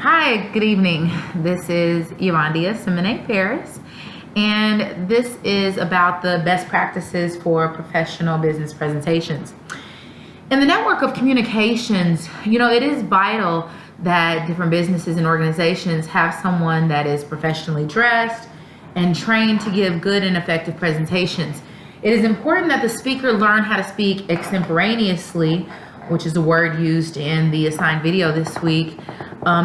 Hi, good evening. This is Yvandia Simone Paris, and this is about the best practices for professional business presentations. In the network of communications, it is vital that different businesses and organizations have someone that is professionally dressed and trained to give good and effective presentations. It is important that the speaker learn how to speak extemporaneously, which is a word used in the assigned video this week.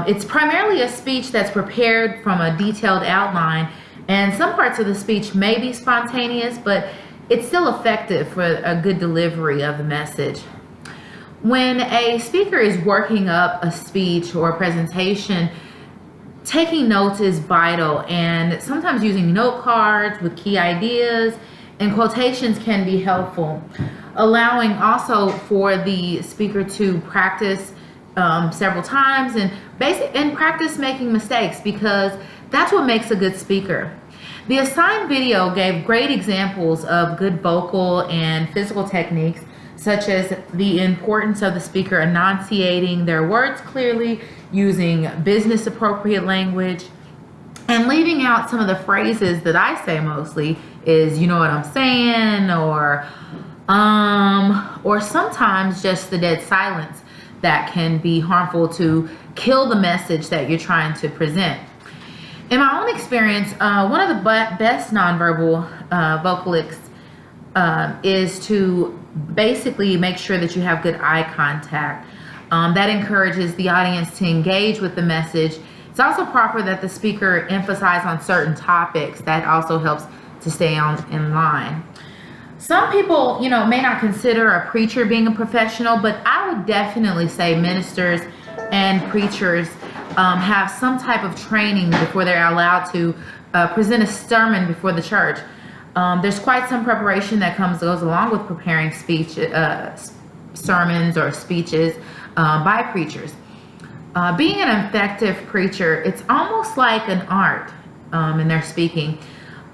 It's primarily a speech that's prepared from a detailed outline, and some parts of the speech may be spontaneous, but it's still effective for a good delivery of the message. When a speaker is working up a speech or a presentation, taking notes is vital, and sometimes using note cards with key ideas and quotations can be helpful, allowing also for the speaker to practice several times and practice making mistakes, because that's what makes a good speaker. The assigned video gave great examples of good vocal and physical techniques, such as the importance of the speaker enunciating their words clearly, using business appropriate language, and leaving out some of the phrases that I say mostly is, you know what I'm saying, or sometimes just the dead silence that can be harmful to kill the message that you're trying to present. In my own experience, one of the best nonverbal vocalists is to basically make sure that you have good eye contact. That encourages the audience to engage with the message. It's also proper that the speaker emphasize on certain topics. That also helps to stay in line. Some people, may not consider a preacher being a professional, but I would definitely say ministers and preachers have some type of training before they're allowed to present a sermon before the church. There's quite some preparation that goes along with preparing sermons or speeches by preachers. Being an effective preacher, it's almost like an art in their speaking.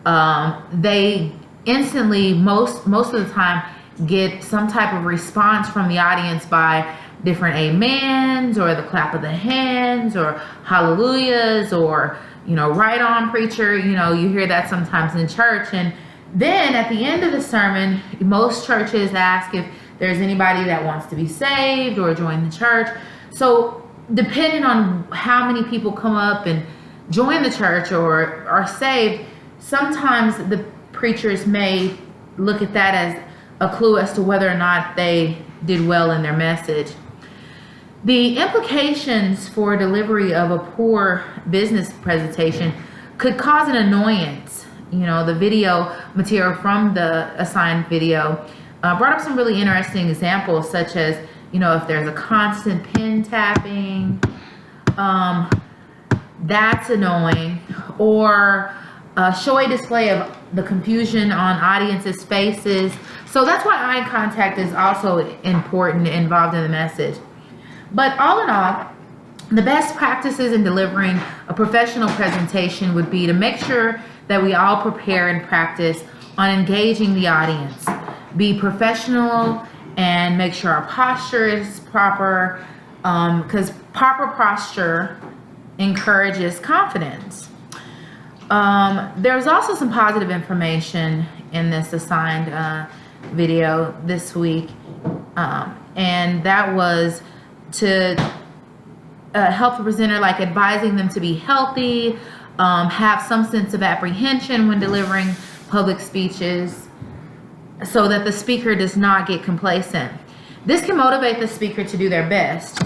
They instantly, most of the time, get some type of response from the audience by different amens, or the clap of the hands, or hallelujahs, or right on, preacher. You hear that sometimes in church. And then at the end of the sermon, most churches ask if there's anybody that wants to be saved or join the church. So depending on how many people come up and join the church or are saved, sometimes the preachers may look at that as a clue as to whether or not they did well in their message. The implications for delivery of a poor business presentation could cause an annoyance. The video material from the assigned video brought up some really interesting examples, such as, if there's a constant pen tapping, that's annoying, or a showy display of the confusion on audience's faces. So that's why eye contact is also important, involved in the message. But all in all, the best practices in delivering a professional presentation would be to make sure that we all prepare and practice on engaging the audience. Be professional and make sure our posture is proper, because proper posture encourages confidence. There's also some positive information in this assigned video this week, and that was to help the presenter, like advising them to be healthy, have some sense of apprehension when delivering public speeches, so that the speaker does not get complacent. This can motivate the speaker to do their best.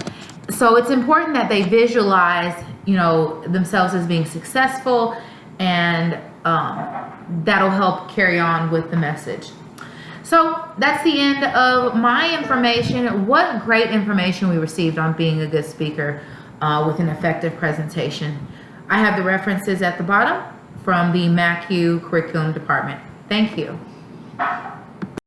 So it's important that they visualize, themselves as being successful, and that'll help carry on with the message. So that's the end of my information. What great information we received on being a good speaker with an effective presentation. I have the references at the bottom from the MACU curriculum department. Thank you.